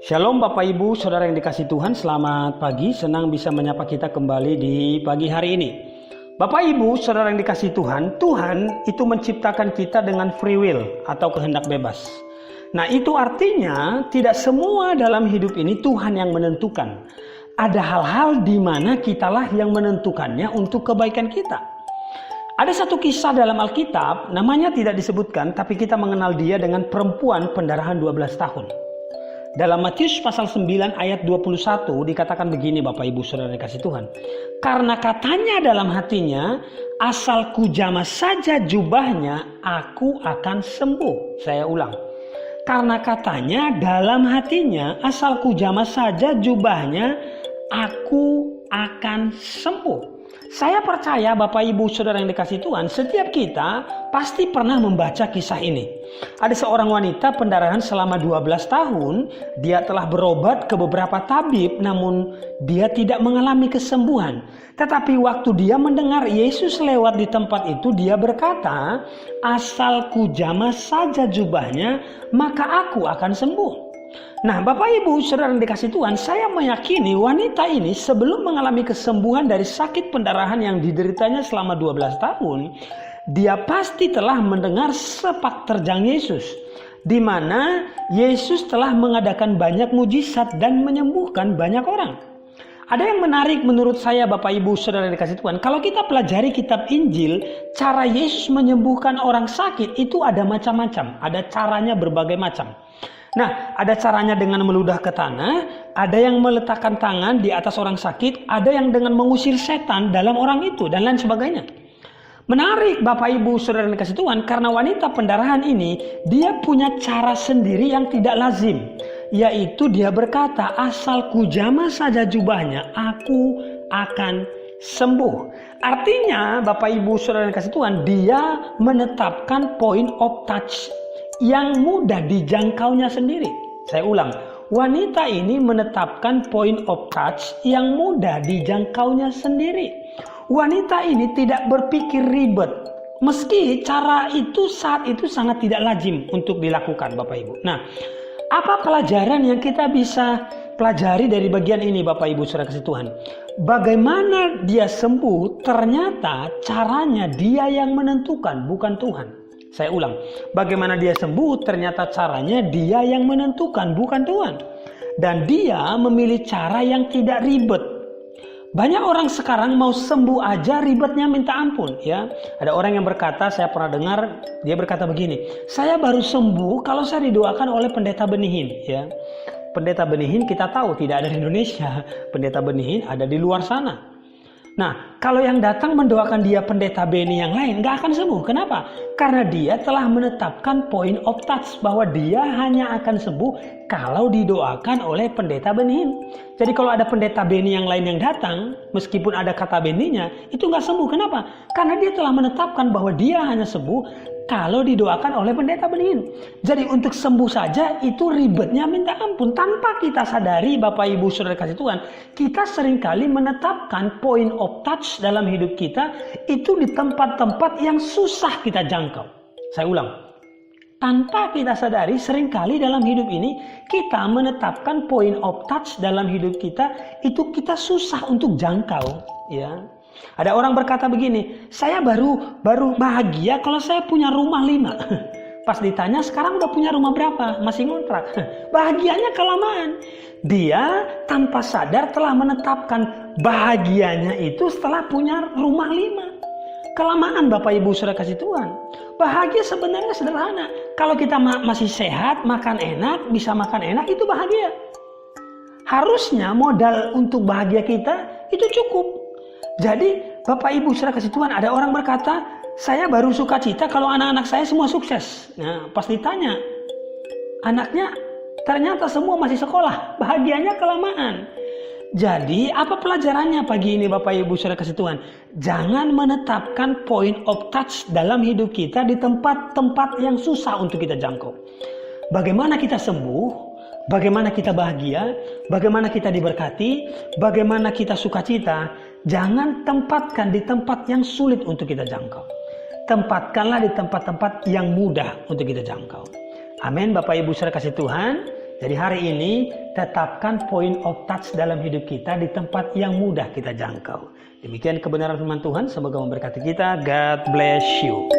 Shalom Bapak Ibu, Saudara yang dikasihi Tuhan, selamat pagi, senang bisa menyapa kita kembali di pagi hari ini. Bapak Ibu, Saudara yang dikasihi Tuhan, Tuhan itu menciptakan kita dengan free will atau kehendak bebas. Nah itu artinya tidak semua dalam hidup ini Tuhan yang menentukan. Ada hal-hal di mana kitalah yang menentukannya untuk kebaikan kita. Ada satu kisah dalam Alkitab, namanya tidak disebutkan, tapi kita mengenal dia dengan perempuan pendarahan 12 tahun. Dalam Matius pasal 9 ayat 21 dikatakan begini Bapak Ibu Saudara dikasihi Tuhan. Karena katanya dalam hatinya, asal kujamah saja jubahnya, aku akan sembuh. Saya ulang. Karena katanya dalam hatinya, asal kujamah saja jubahnya, aku akan sembuh. Saya percaya Bapak Ibu Saudara yang dikasihi Tuhan, setiap kita pasti pernah membaca kisah ini. Ada seorang wanita pendarahan selama 12 tahun, dia telah berobat ke beberapa tabib namun dia tidak mengalami kesembuhan. Tetapi waktu dia mendengar Yesus lewat di tempat itu, dia berkata, asal kujamah saja jubahnya, maka aku akan sembuh. Nah Bapak Ibu Saudara yang dikasihi Tuhan, saya meyakini wanita ini sebelum mengalami kesembuhan dari sakit pendarahan yang dideritanya selama 12 tahun, dia pasti telah mendengar sepak terjang Yesus, di mana Yesus telah mengadakan banyak mujizat dan menyembuhkan banyak orang. Ada yang menarik menurut saya Bapak Ibu Saudara yang dikasihi Tuhan, kalau kita pelajari kitab Injil, cara Yesus menyembuhkan orang sakit itu ada macam-macam, ada caranya berbagai macam. Nah, ada caranya dengan meludah ke tanah, ada yang meletakkan tangan di atas orang sakit, ada yang dengan mengusir setan dalam orang itu, dan lain sebagainya. Menarik Bapak Ibu Saudara yang dikasihi Tuhan, karena wanita pendarahan ini, dia punya cara sendiri yang tidak lazim. Yaitu dia berkata, asal kujamah saja jubahnya, aku akan sembuh. Artinya Bapak Ibu Saudara yang dikasihi Tuhan, dia menetapkan point of touch yang mudah dijangkaunya sendiri. Saya ulang, wanita ini menetapkan point of touch yang mudah dijangkaunya sendiri. Wanita ini tidak berpikir ribet, meski cara itu saat itu sangat tidak lazim untuk dilakukan Bapak Ibu. Nah, apa pelajaran yang kita bisa pelajari dari bagian ini Bapak Ibu Saudara kasih Tuhan? Bagaimana dia sembuh, ternyata caranya dia yang menentukan, bukan Tuhan. Saya ulang, bagaimana dia sembuh ternyata caranya dia yang menentukan, bukan Tuhan. Dan dia memilih cara yang tidak ribet. Banyak orang sekarang mau sembuh aja ribetnya minta ampun ya. Ada orang yang berkata, saya pernah dengar, dia berkata begini, saya baru sembuh kalau saya didoakan oleh pendeta Benihin ya. Pendeta Benihin kita tahu tidak ada di Indonesia, pendeta Benihin ada di luar sana. Nah, kalau yang datang mendoakan dia pendeta Beni yang lain, nggak akan sembuh. Kenapa? Karena dia telah menetapkan point of touch bahwa dia hanya akan sembuh kalau didoakan oleh pendeta Benihin. Jadi kalau ada pendeta Beni yang lain yang datang, meskipun ada kata Beninya, itu nggak sembuh. Kenapa? Karena dia telah menetapkan bahwa dia hanya sembuh kalau didoakan oleh pendeta Benihin. Jadi untuk sembuh saja itu ribetnya minta ampun. Tanpa kita sadari Bapak Ibu Saudara kasih Tuhan, kita seringkali menetapkan point of touch dalam hidup kita itu di tempat-tempat yang susah kita jangkau. Saya ulang. Tanpa kita sadari seringkali dalam hidup ini kita menetapkan point of touch dalam hidup kita itu kita susah untuk jangkau ya. Ada orang berkata begini, saya baru bahagia kalau saya punya rumah 5. Pas ditanya sekarang udah punya rumah berapa? Masih ngontrak. Bahagianya kelamaan. Dia tanpa sadar telah menetapkan bahagianya itu setelah punya rumah 5. Kelamaan Bapak Ibu Saudara kasih Tuhan. Bahagia sebenarnya sederhana. Kalau kita masih sehat, makan enak, bisa makan enak, itu bahagia. Harusnya modal untuk bahagia kita itu cukup. Jadi Bapak Ibu Saudara kasih Tuhan, ada orang berkata, saya baru suka cita kalau anak-anak saya semua sukses. Nah pas ditanya, anaknya ternyata semua masih sekolah, bahagianya kelamaan. Jadi apa pelajarannya pagi ini Bapak Ibu Saudara kasih Tuhan? Jangan menetapkan point of touch dalam hidup kita di tempat-tempat yang susah untuk kita jangkau. Bagaimana kita sembuh? Bagaimana kita bahagia? Bagaimana kita diberkati? Bagaimana kita sukacita? Jangan tempatkan di tempat yang sulit untuk kita jangkau. Tempatkanlah di tempat-tempat yang mudah untuk kita jangkau. Amin Bapak Ibu Saudara kasih Tuhan. Jadi hari ini tetapkan point of touch dalam hidup kita di tempat yang mudah kita jangkau. Demikian kebenaran firman Tuhan, semoga memberkati kita. God bless you.